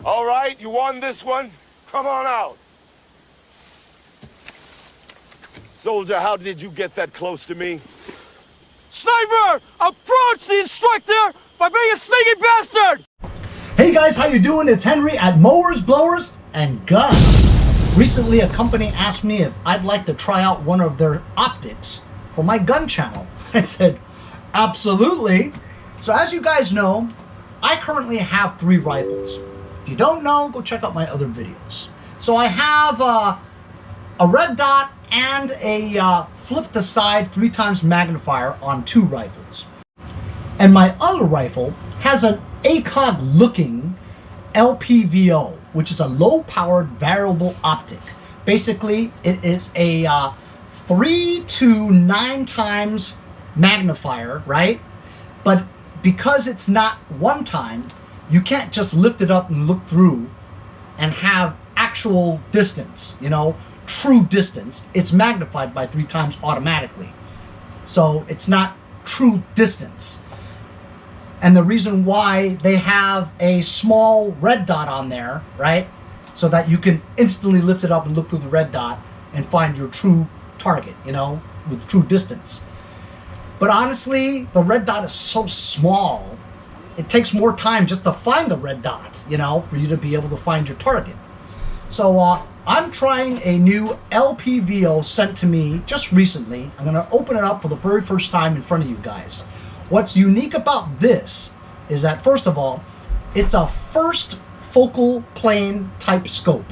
All right, you won this one. Come on out. Soldier, how did you get that close to me? Sniper! Approach the instructor by being a sneaky bastard! Hey guys, how you doing? It's Henry at Mowers, Blowers, and Guns. Recently, a company asked me if I'd like to try out one of their optics for my gun channel. I said, absolutely. So as you guys know, I currently have 3 rifles. If you don't know, go check out my other videos. So I have a red dot and a flip to side 3x magnifier on 2 rifles. And my other rifle has an ACOG looking Lpvo, which is a low powered variable optic. Basically, it is a 3 to 9x magnifier, right? But because it's not one time, you can't just lift it up and look through and have actual distance, you know, true distance. It's magnified by 3 times automatically. So it's not true distance. And the reason why they have a small red dot on there, right? So that you can instantly lift it up and look through the red dot and find your true target, you know, with true distance. But honestly, the red dot is so small, it takes more time just to find the red dot, you know, for you to be able to find your target. So I'm trying a new Lpvo sent to me just recently. I'm going to open it up for the very first time in front of you guys. What's unique about this is that, first of all, it's a first focal plane type scope,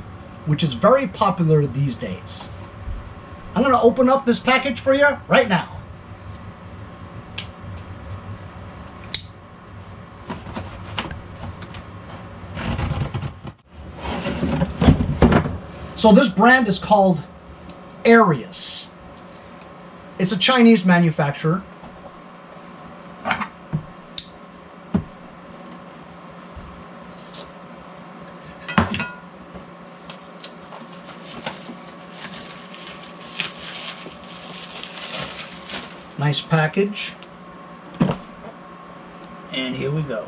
which is very popular these days. I'm going to open up this package for you right now. So this brand is called Aireus. It's a Chinese manufacturer. Nice package. And here we go.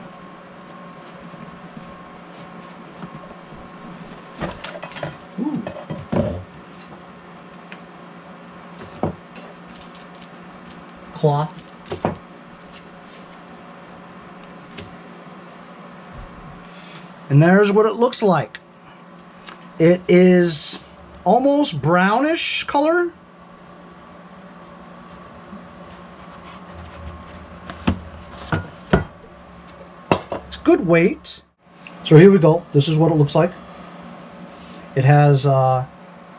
Ooh. Cloth. And there's what it looks like. It is almost brownish color. It's good weight. So here we go. This is what it looks like. It has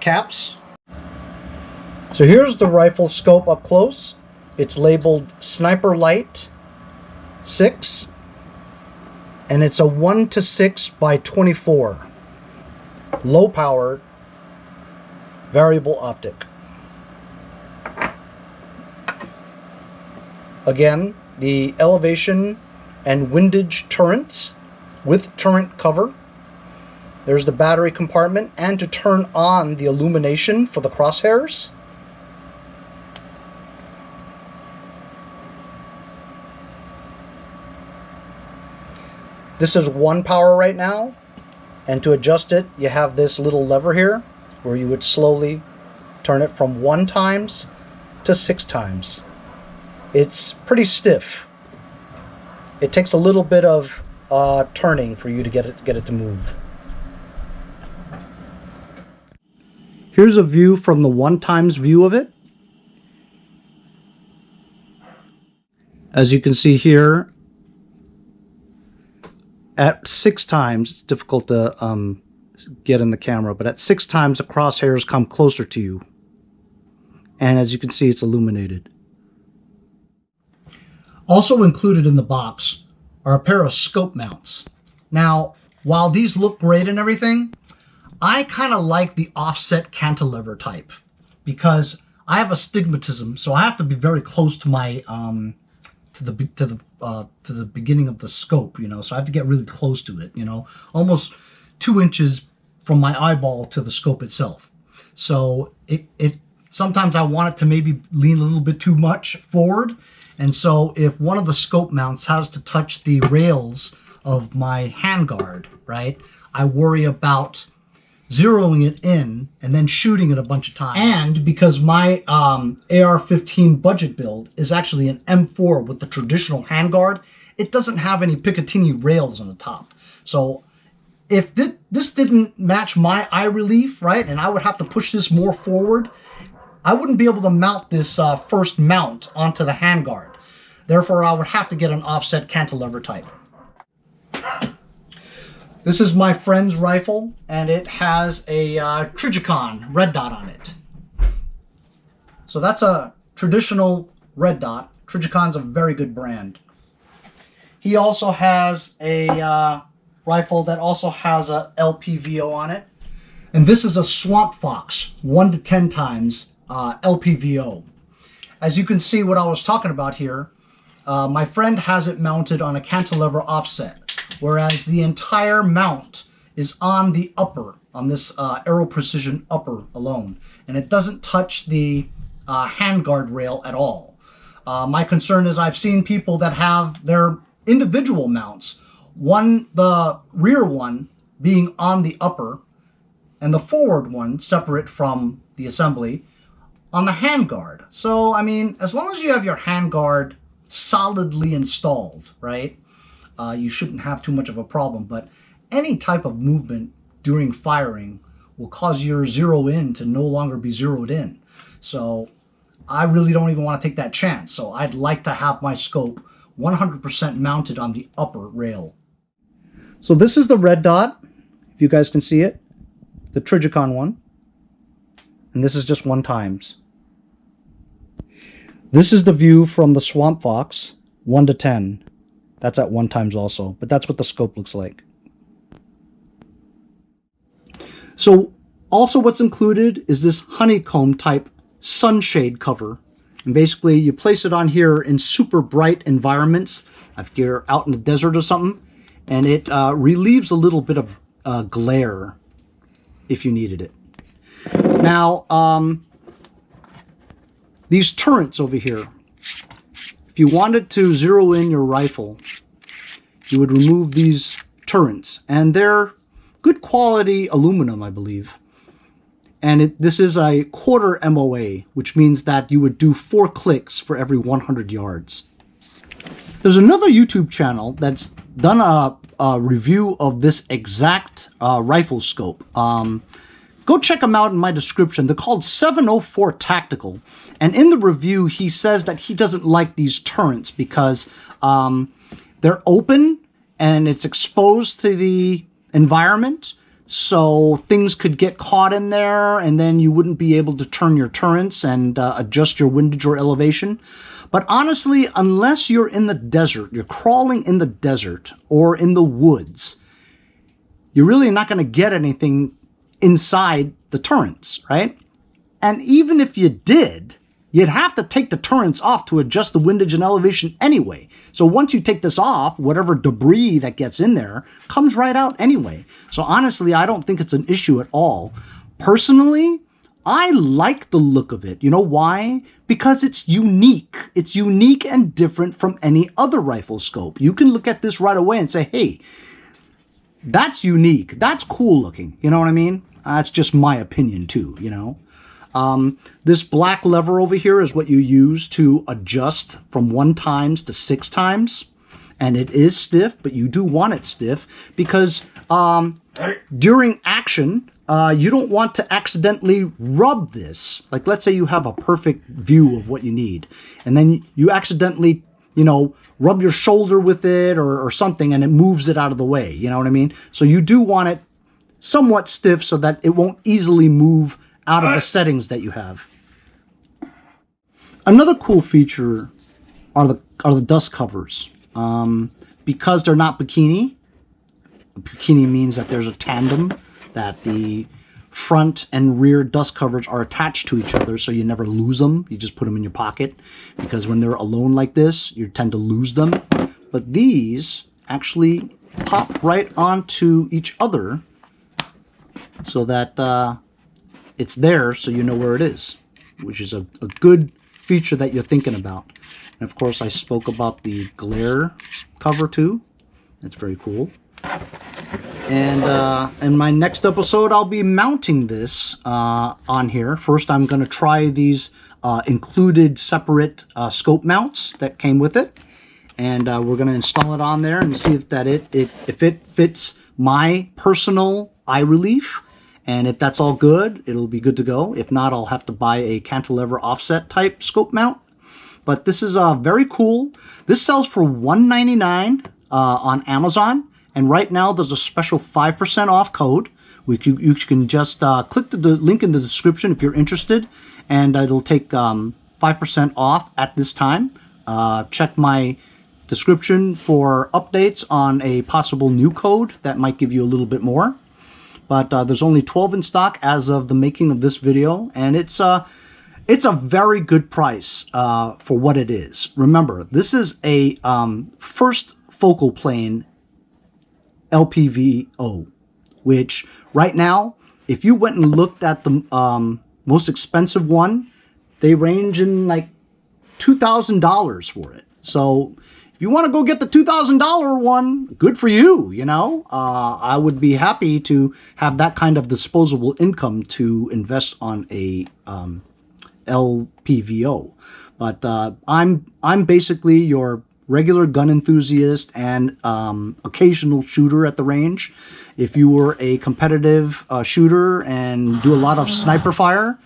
caps. So here's the rifle scope up close. It's labeled Sniper Light 6, and it's a 1-6x24 low powered variable optic. Again, the elevation and windage turrets with turret cover. There's the battery compartment, and to turn on the illumination for the crosshairs. This is 1 power right now, and to adjust it, you have this little lever here where you would slowly turn it from 1 times to 6 times. It's pretty stiff. It takes a little bit of turning for you to get it to move. Here's a view from the 1 times view of it. As you can see here, at 6 times, it's difficult to get in the camera, but at 6 times the crosshairs come closer to you. And as you can see, it's illuminated. Also included in the box are a pair of scope mounts. Now, while these look great and everything, I kind of like the offset cantilever type because I have astigmatism, so I have to be very close to my to the beginning of the scope, you know. So I have to get really close to it, you know, almost 2 inches from my eyeball to the scope itself. So it sometimes I want it to maybe lean a little bit too much forward, and so if one of the scope mounts has to touch the rails of my handguard, right? I worry about zeroing it in and then shooting it a bunch of times. And because my AR-15 budget build is actually an M4 with the traditional handguard, it doesn't have any Picatinny rails on the top. So if this didn't match my eye relief, right, and I would have to push this more forward, I wouldn't be able to mount this first mount onto the handguard. Therefore, I would have to get an offset cantilever type. This is my friend's rifle, and it has a Trijicon red dot on it. So that's a traditional red dot. Trigicon's a very good brand. He also has a rifle that also has a Lpvo on it. And this is a Swamp Fox 1 to 10 times Lpvo. As you can see what I was talking about here, my friend has it mounted on a cantilever offset, whereas the entire mount is on the upper, on this Aero Precision upper alone. And it doesn't touch the handguard rail at all. My concern is I've seen people that have their individual mounts, the rear one being on the upper and the forward one separate from the assembly on the handguard. So, I mean, as long as you have your handguard solidly installed, right, you shouldn't have too much of a problem. But any type of movement during firing will cause your zero in to no longer be zeroed in. So I really don't even want to take that chance. So I'd like to have my scope 100% mounted on the upper rail. So this is the red dot, if you guys can see it, the Trijicon one. And this is just 1 times. This is the view from the Swamp Fox 1 to 10. That's at 1 times also, but that's what the scope looks like. So also what's included is this honeycomb type sunshade cover. And basically you place it on here in super bright environments, if you're out in the desert or something, and it relieves a little bit of glare if you needed it. Now, these turrets over here, if you wanted to zero in your rifle, you would remove these turrets, and they're good quality aluminum, I believe. And this is a quarter MOA, which means that you would do 4 clicks for every 100 yards. There's another YouTube channel that's done a review of this exact rifle scope. Go check them out in my description. They're called 704 Tactical. And in the review, he says that he doesn't like these turrets because they're open and it's exposed to the environment. So things could get caught in there, and then you wouldn't be able to turn your turrets and adjust your windage or elevation. But honestly, unless you're in the desert, you're crawling in the desert or in the woods, you're really not going to get anything inside the turrets, right? And even if you did, you'd have to take the turrets off to adjust the windage and elevation anyway. So once you take this off, whatever debris that gets in there comes right out anyway. So honestly, I don't think it's an issue at all. Personally, I like the look of it. You know why? Because it's unique. It's unique and different from any other rifle scope. You can look at this right away and say, hey, that's unique. That's cool looking. You know what I mean? That's just my opinion too, you know? This black lever over here is what you use to adjust from 1 times to 6 times. And it is stiff, but you do want it stiff because during action, you don't want to accidentally rub this. Like, let's say you have a perfect view of what you need, and then you accidentally, you know, rub your shoulder with it or something, and it moves it out of the way. You know what I mean? So you do want it somewhat stiff so that it won't easily move out of the settings that you have. Another cool feature are the dust covers. Because they're not bikini. Bikini means that there's a tandem, that the front and rear dust covers are attached to each other, so you never lose them. You just put them in your pocket, because when they're alone like this, you tend to lose them. But these actually pop right onto each other so that it's there so you know where it is, which is a good feature that you're thinking about. And of course, I spoke about the glare cover too. That's very cool. And in my next episode, I'll be mounting this on here. First, I'm going to try these included separate scope mounts that came with it. And we're going to install it on there and see if if it fits my personal eye relief. And if that's all good, it'll be good to go. If not, I'll have to buy a cantilever offset type scope mount. But this is very cool. This sells for $199 on Amazon. And right now, there's a special 5% off code. You can just click the link in the description if you're interested. And it'll take 5% off at this time. Check my description for updates on a possible new code that might give you a little bit more. But there's only 12 in stock as of the making of this video, and it's a very good price for what it is. Remember, this is a first focal plane Lpvo, which right now, if you went and looked at the most expensive one, they range in like $2,000 for it. So if you want to go get the $2,000 one, good for you, you know. I would be happy to have that kind of disposable income to invest on a Lpvo. But I'm basically your regular gun enthusiast and occasional shooter at the range. If you were a competitive shooter and do a lot of sniper fire,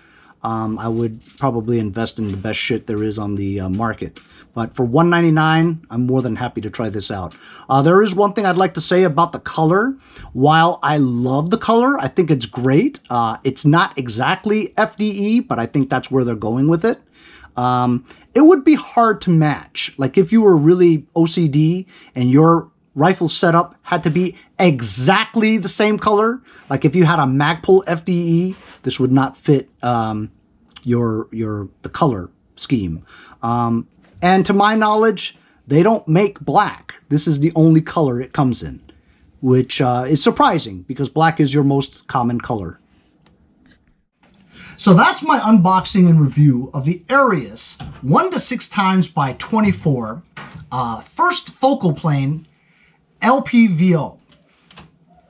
I would probably invest in the best shit there is on the market. But for $199, I'm more than happy to try this out. There is one thing I'd like to say about the color. While I love the color, I think it's great. It's not exactly FDE, but I think that's where they're going with it. It would be hard to match. Like if you were really OCD and your rifle setup had to be exactly the same color. Like if you had a Magpul FDE, this would not fit the color scheme. And to my knowledge, they don't make black. This is the only color it comes in, which is surprising because black is your most common color. So that's my unboxing and review of the Aireus 1-6X24 first focal plane Lpvo.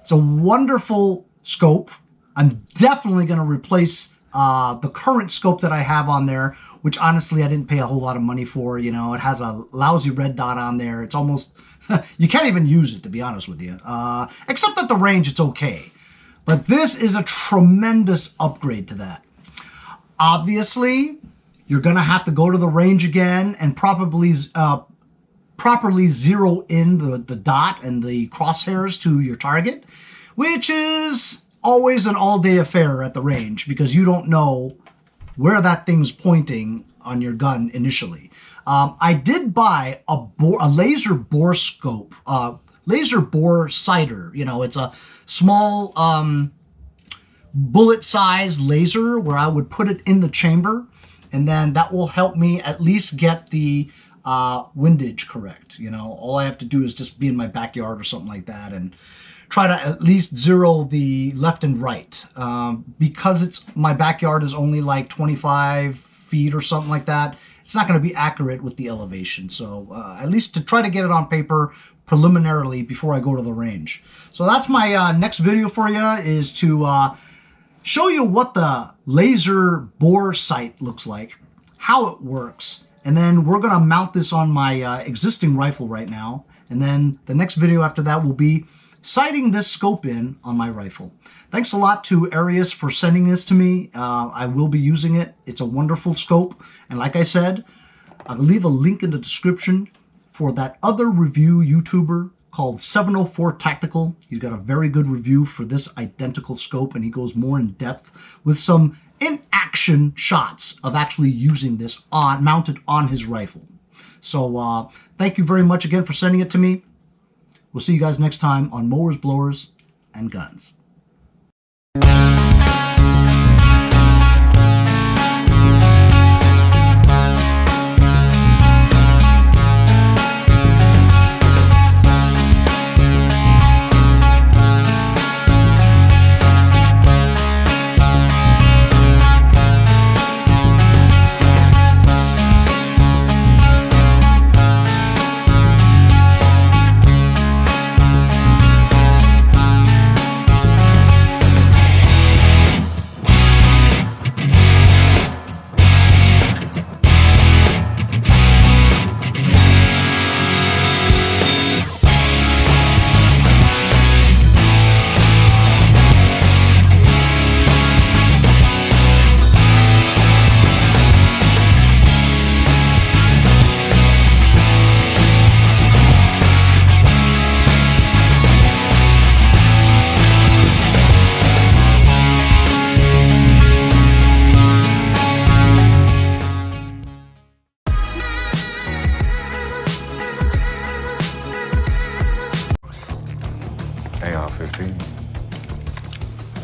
It's a wonderful scope. I'm definitely going to replace the current scope that I have on there, which honestly I didn't pay a whole lot of money for. You know, it has a lousy red dot on there. It's almost, you can't even use it, to be honest with you. Except at the range, it's okay. But this is a tremendous upgrade to that. Obviously, you're going to have to go to the range again and properly zero in the dot and the crosshairs to your target, which is always an all-day affair at the range because you don't know where that thing's pointing on your gun initially. I did buy a laser bore scope, laser bore sighter. You know, it's a small bullet-sized laser where I would put it in the chamber, and then that will help me at least get the windage correct. You know, all I have to do is just be in my backyard or something like that and try to at least zero the left and right. Because my backyard is only like 25 feet or something like that, it's not going to be accurate with the elevation. So at least to try to get it on paper preliminarily before I go to the range. So that's my next video for you, is to show you what the laser bore sight looks like, how it works, and then we're going to mount this on my existing rifle right now. And then the next video after that will be sighting this scope in on my rifle. Thanks a lot to Aireus for sending this to me. I will be using it. It's a wonderful scope. And like I said, I'll leave a link in the description for that other review YouTuber called 704 Tactical. He's got a very good review for this identical scope, and he goes more in depth with some in-action shots of actually using this mounted on his rifle. So thank you very much again for sending it to me. We'll see you guys next time on Mowers, Blowers, and Guns.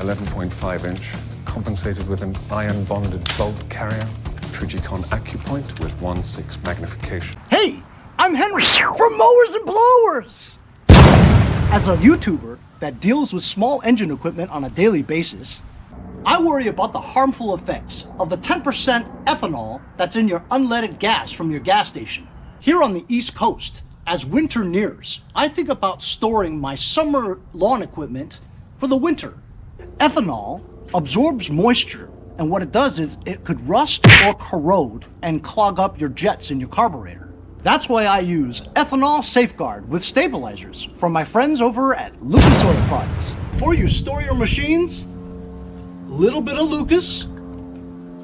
11.5 inch, compensated with an iron bonded bolt carrier, Trigicon AccuPoint with 1/6 magnification. Hey, I'm Henry from Mowers and Blowers. As a YouTuber that deals with small engine equipment on a daily basis, I worry about the harmful effects of the 10% ethanol that's in your unleaded gas from your gas station. Here on the East Coast, as winter nears, I think about storing my summer lawn equipment for the winter. Ethanol absorbs moisture, and what it does is it could rust or corrode and clog up your jets in your carburetor. That's why I use Ethanol Safeguard with stabilizers from my friends over at Lucas Oil Products. Before you store your machines, a little bit of Lucas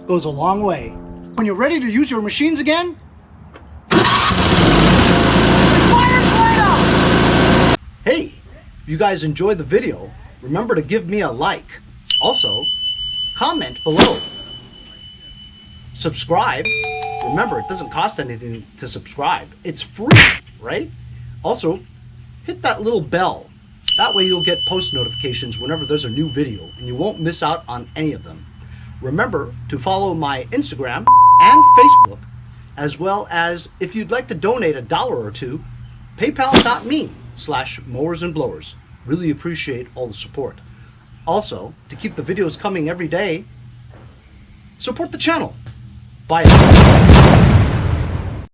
goes a long way. When you're ready to use your machines again, hey, if you guys enjoyed the video, remember to give me a like. Also, comment below. Subscribe. Remember, it doesn't cost anything to subscribe. It's free, right? Also, hit that little bell. That way you'll get post notifications whenever there's a new video and you won't miss out on any of them. Remember to follow my Instagram and Facebook, as well as if you'd like to donate $1 or $2, paypal.me/mowersandblowers. Really appreciate all the support. Also, to keep the videos coming every day, support the channel. Bye.